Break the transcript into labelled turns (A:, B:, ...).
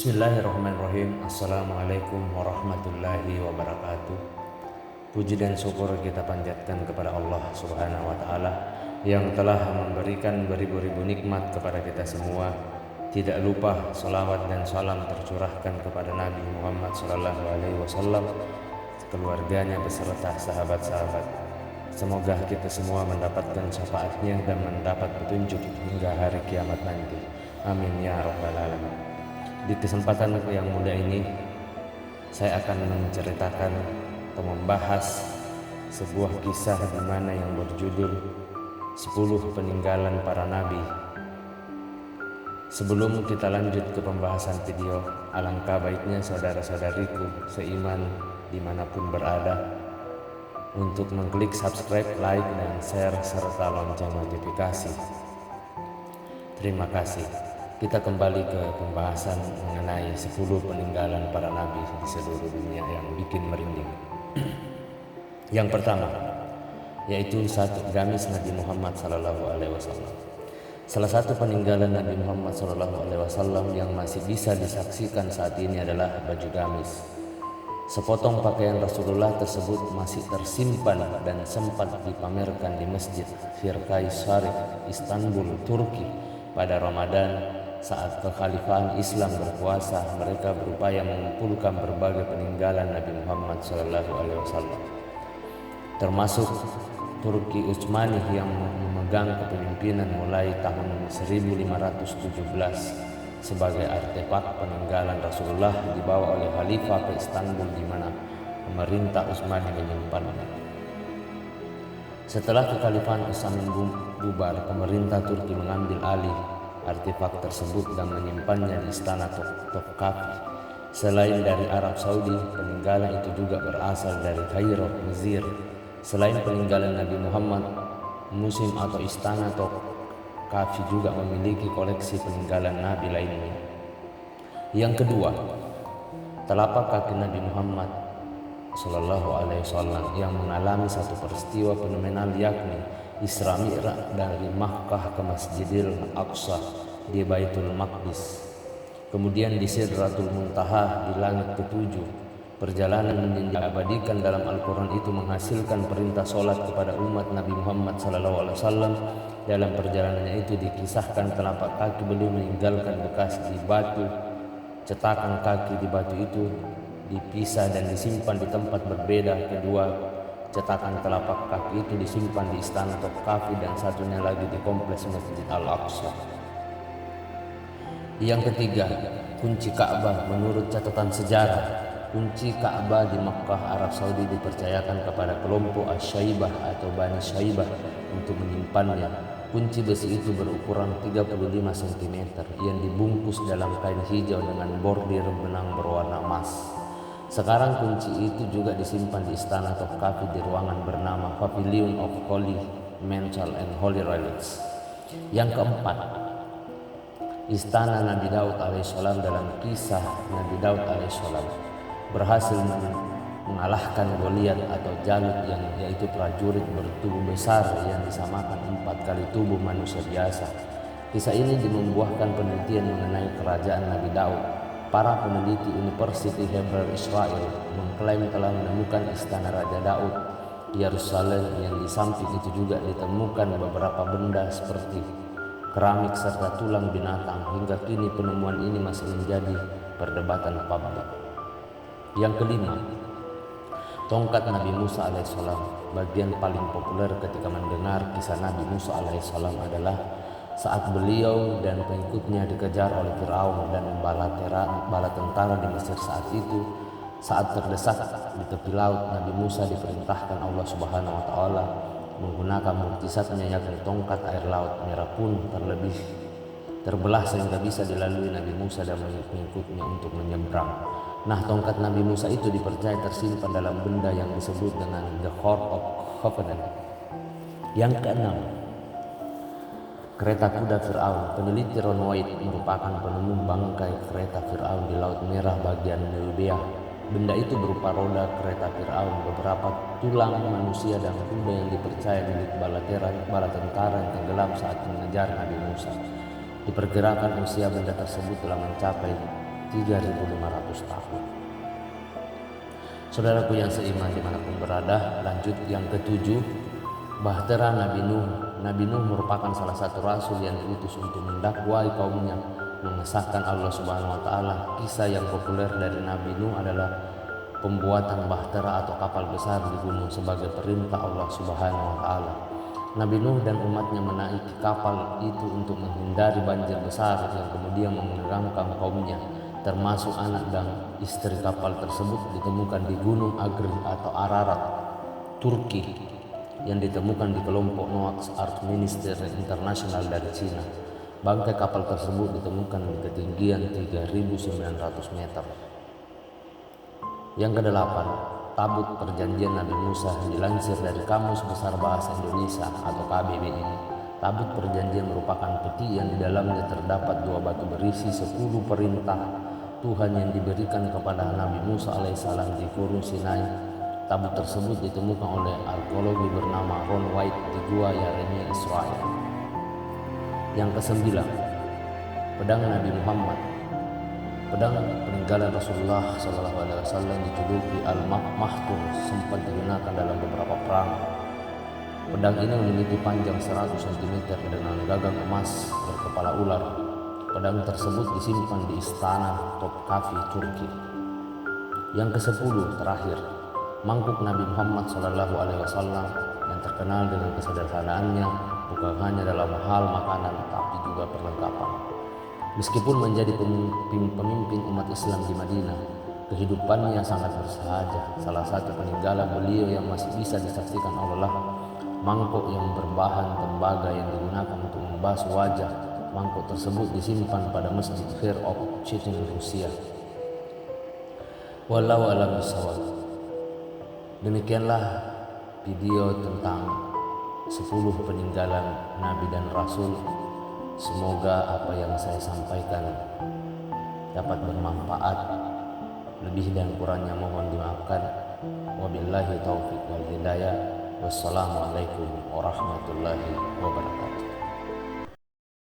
A: Bismillahirrahmanirrahim. Assalamualaikum warahmatullahi wabarakatuh. Puji dan syukur kita panjatkan kepada Allah Subhanahu wa Ta'ala yang telah memberikan beribu-ribu nikmat kepada kita semua. Tidak lupa salawat dan salam tercurahkan kepada Nabi Muhammad SAW, keluarganya beserta sahabat-sahabat. Semoga kita semua mendapatkan syafaatnya dan mendapat petunjuk hingga hari kiamat nanti. Amin ya rabbal alamin. Di kesempatan yang mulia ini, saya akan menceritakan atau membahas sebuah kisah di mana yang berjudul 10 peninggalan para nabi. Sebelum kita lanjut ke pembahasan video, alangkah baiknya saudara-saudariku seiman dimanapun berada untuk mengklik subscribe, like, dan share serta lonceng notifikasi. Terima kasih. Kita kembali ke pembahasan mengenai 10 peninggalan para nabi di seluruh dunia yang bikin merinding. Yang pertama, yaitu satu gamis Nabi Muhammad SAW. Salah satu peninggalan Nabi Muhammad SAW yang masih bisa disaksikan saat ini adalah baju gamis. Sepotong pakaian Rasulullah tersebut masih tersimpan dan sempat dipamerkan di Masjid Firkai Sharif, Istanbul, Turki pada Ramadan. Saat kekhalifahan Islam berkuasa, mereka berupaya mengumpulkan berbagai peninggalan Nabi Muhammad SAW, termasuk Turki Utsmani yang memegang kepemimpinan mulai tahun 1517 sebagai artefak peninggalan Rasulullah dibawa oleh Khalifah ke Istanbul, di mana pemerintah Utsmani menyimpannya. Setelah kekhalifahan Utsmani bubar, pemerintah Turki mengambil alih artefak tersebut dan menyimpannya di istana Topkapi. Selain dari Arab Saudi, peninggalan itu juga berasal dari Kairo, Mesir. Selain peninggalan Nabi Muhammad, museum atau istana Topkapi juga memiliki koleksi peninggalan Nabi lainnya. Yang kedua, telapak kaki Nabi Muhammad SAW yang mengalami satu peristiwa fenomenal, yakni Isra Mi'raj dari Makkah ke Masjidil Aqsa di Baitul Maqdis, kemudian di Sidratul Muntaha di langit ketujuh. Perjalanan yang diabadikan dalam Al-Quran itu menghasilkan perintah sholat kepada umat Nabi Muhammad SAW. Dalam perjalanannya itu dikisahkan telapak kaki beliau meninggalkan bekas di batu. Cetakan kaki di batu itu dipisah dan disimpan di tempat berbeda. Kedua cetakan telapak kaki itu disimpan di istana Topkapi dan satunya lagi di kompleks Masjid Al-Aqsa. Yang ketiga, kunci Ka'bah. Menurut catatan sejarah, kunci Ka'bah di Makkah, Arab Saudi dipercayakan kepada kelompok Asy-Syaibah atau Bani Syaibah untuk menyimpannya. Kunci besi itu berukuran 35 cm yang dibungkus dalam kain hijau dengan bordir benang berwarna emas. Sekarang kunci itu juga disimpan di istana Topkapi di ruangan bernama Pavilion of Holy Mantle and Holy Relics. Yang keempat, istana Nabi Daud alaihissalam. Dalam kisah Nabi Daud alaihissalam berhasil mengalahkan Goliat atau Jalut, yang yaitu prajurit bertubuh besar yang disamakan 4 kali tubuh manusia biasa. Kisah ini membuahkan penelitian mengenai kerajaan Nabi Daud. Para peneliti University Hebrew Israel mengklaim telah menemukan istana Raja Daud di Yerusalem, yang di samping itu juga ditemukan beberapa benda seperti keramik serta tulang binatang. Hingga kini penemuan ini masih menjadi perdebatan publik. Yang kelima, tongkat Nabi Musa alaihissalam. Bagian paling populer ketika mendengar kisah Nabi Musa alaihissalam adalah saat beliau dan pengikutnya dikejar oleh Firaun dan bala tentara di Mesir saat itu. Saat terdesak di tepi laut, Nabi Musa diperintahkan Allah Subhanahu wa Ta'ala menggunakan mukjizatnya, yakni tongkat air laut merah pun terbelah sehingga bisa dilalui Nabi Musa dan pengikutnya untuk menyeberang. Nah, tongkat Nabi Musa itu dipercaya tersimpan dalam benda yang disebut dengan The Horn of Covenant. Yang keenam, kereta kuda Fir'aun. Peneliti Ron White merupakan penemu bangkai kereta Fir'aun di Laut Merah bagian Nubia. Benda itu berupa roda kereta Fir'aun, beberapa tulang manusia dan kuda yang dipercaya milik bala tentara yang tenggelam saat mengejar Nabi Musa. Diperkirakan usia benda tersebut telah mencapai 3.500 tahun. Saudaraku yang seiman dimanapun berada, lanjut yang ketujuh, bahtera Nabi Nuh. Nabi Nuh merupakan salah satu rasul yang diutus untuk mendakwai kaumnya, mengesahkan Allah Subhanahu wa taala. Kisah yang populer dari Nabi Nuh adalah pembuatan bahtera atau kapal besar di gunung sebagai perintah Allah Subhanahu wa taala. Nabi Nuh dan umatnya menaiki kapal itu untuk menghindari banjir besar yang kemudian menenggelamkan kaumnya, termasuk anak dan istri kapal tersebut ditemukan di Gunung Agri atau Ararat, Turki, yang ditemukan di kelompok Noah's Ark Ministry Internasional dari Cina. Bangkai kapal tersebut ditemukan di ketinggian 3.900 meter. Yang kedelapan, Tabut Perjanjian Nabi Musa. Dilansir dari Kamus Besar Bahasa Indonesia atau KBBI, Tabut Perjanjian merupakan peti yang di dalamnya terdapat dua batu berisi 10 perintah Tuhan yang diberikan kepada Nabi Musa alaihissalam di Gunung Sinai. Tabut tersebut ditemukan oleh arkeologi bernama Ron White di Gua Yeremia, Israel. Yang kesembilan, pedang Nabi Muhammad. Pedang peninggalan Rasulullah SAW dijuluki Al-Mahtur, sempat digunakan dalam beberapa perang. Pedang ini memiliki panjang 100 cm dengan gagang emas berkepala ular. Pedang tersebut disimpan di istana Topkapi, Turki. Yang ke-10 terakhir, mangkuk Nabi Muhammad SAW yang terkenal dengan kesederhanaannya, bukan hanya dalam hal makanan tapi juga perlengkapan. Meskipun menjadi pemimpin umat Islam di Madinah, kehidupannya sangat bersahaja. Salah satu peninggalan beliau yang masih bisa disaksikan adalah mangkuk yang berbahan tembaga yang digunakan untuk membasuh wajah. Mangkuk tersebut disimpan pada Masjid Fear of Chitin, Rusia. Wallahu a'lam bishawab. Demikianlah video tentang 10 peninggalan Nabi dan Rasul. Semoga apa yang saya sampaikan dapat bermanfaat. Lebih dan kurangnya mohon dimaafkan. Wabillahi taufiq wal hidayah. Wassalamualaikum warahmatullahi wabarakatuh.